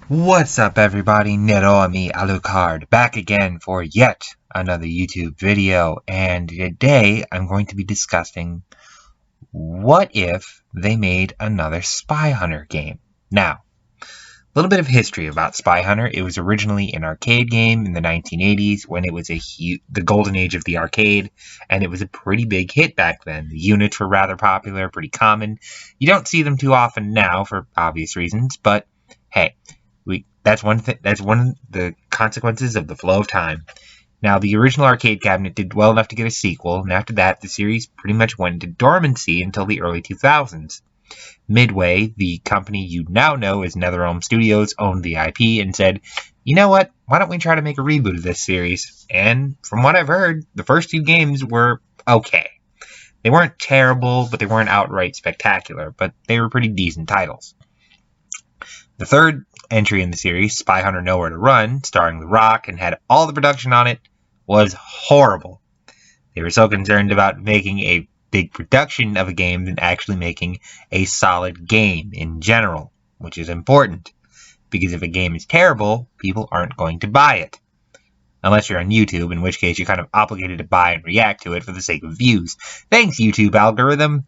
What's up everybody, Netherrealm Alucard, back again for yet another YouTube video, and today I'm going to be discussing what if they made another Spy Hunter game. Now, a little bit of history about Spy Hunter. It was originally an arcade game in the 1980s when it was the golden age of the arcade, and it was a pretty big hit back then. The units were rather popular, pretty common. You don't see them too often now for obvious reasons, but hey, that's one thing. That's one of the consequences of the flow of time. Now, the original arcade cabinet did well enough to get a sequel, and after that, the series pretty much went into dormancy until the early 2000s. Midway, the company you now know as Netherrealm Studios, owned the IP and said, you know what, why don't we try to make a reboot of this series? And from what I've heard, the first two games were okay. They weren't terrible, but they weren't outright spectacular, but they were pretty decent titles. The third entry in the series, Spy Hunter Nowhere to Run, starring The Rock and had all the production on it, was horrible. They were so concerned about making a big production of a game than actually making a solid game in general, which is important, because if a game is terrible, people aren't going to buy it. Unless you're on YouTube, in which case you're kind of obligated to buy and react to it for the sake of views. Thanks, YouTube algorithm!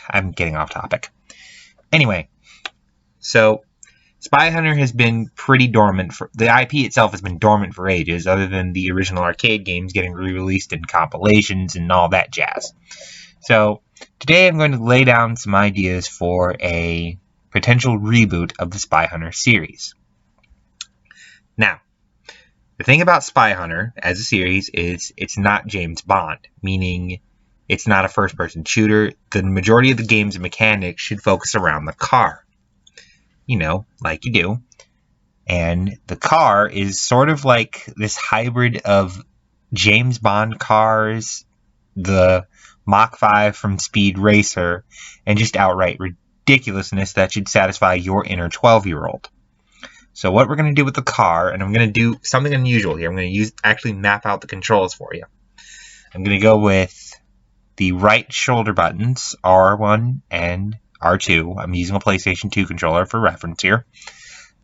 I'm getting off topic. Anyway, so Spy Hunter has been pretty dormant. The IP itself has been dormant for ages, other than the original arcade games getting re-released in compilations and all that jazz. So today I'm going to lay down some ideas for a potential reboot of the Spy Hunter series. Now, the thing about Spy Hunter as a series is it's not James Bond, meaning it's not a first-person shooter. The majority of the game's mechanics should focus around the car. You know, like you do. And the car is sort of like this hybrid of James Bond cars, the Mach 5 from Speed Racer, and just outright ridiculousness that should satisfy your inner 12-year-old. So what we're going to do with the car, and I'm going to do something unusual here. I'm going to actually map out the controls for you. I'm going to go with the right shoulder buttons, R1 and R2, I'm using a PlayStation 2 controller for reference here,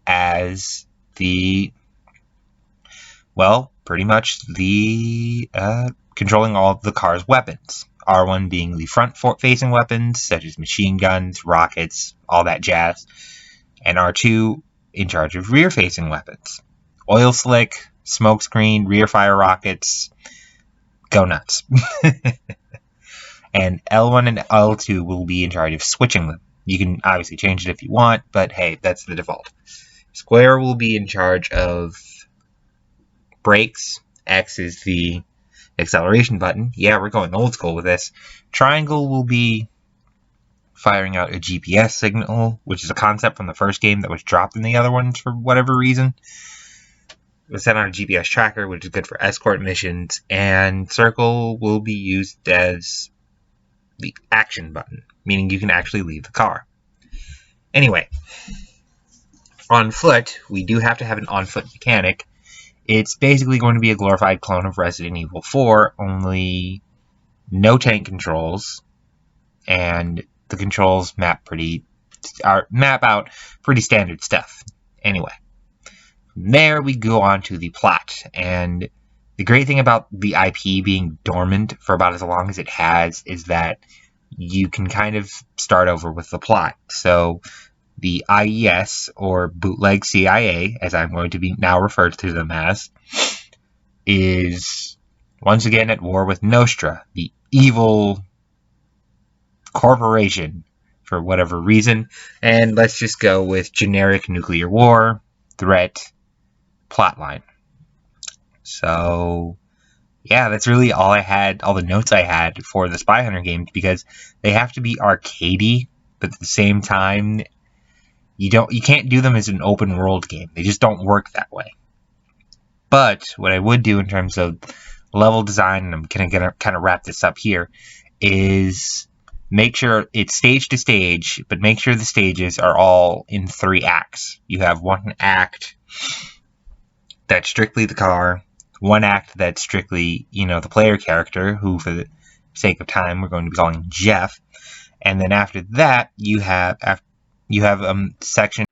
as the, well, pretty much the, controlling all of the car's weapons. R1 being the front-facing weapons, such as machine guns, rockets, all that jazz, and R2 in charge of rear-facing weapons. Oil slick, smokescreen, rear-fire rockets, go nuts. And L1 and L2 will be in charge of switching them. You can obviously change it if you want, but hey, that's the default. Square will be in charge of brakes. X is the acceleration button. Yeah, we're going old school with this. Triangle will be firing out a GPS signal, which is a concept from the first game that was dropped in the other ones for whatever reason. It was set on a GPS tracker, which is good for escort missions. And circle will be used as the action button, meaning you can actually leave the car. Anyway, on foot, we do have to have an on-foot mechanic. It's basically going to be a glorified clone of Resident Evil 4, only no tank controls, and the controls map out pretty standard stuff. Anyway, from there we go on to the plot, and the great thing about the IP being dormant for about as long as it has is that you can kind of start over with the plot. So the IES, or bootleg CIA, as I'm going to be now referred to them as, is once again at war with Nostra, the evil corporation, for whatever reason. And let's just go with generic nuclear war, threat, plotline. So, yeah, that's really all I had, all the notes I had for the Spy Hunter games, because they have to be arcadey, but at the same time, you can't do them as an open world game. They just don't work that way. But what I would do in terms of level design, and I'm gonna kind of wrap this up here, is make sure it's stage to stage, but make sure the stages are all in 3 acts. You have 1 act that's strictly the car, 1 act that's strictly, the player character, who for the sake of time we're going to be calling Jeff, and then after that you have section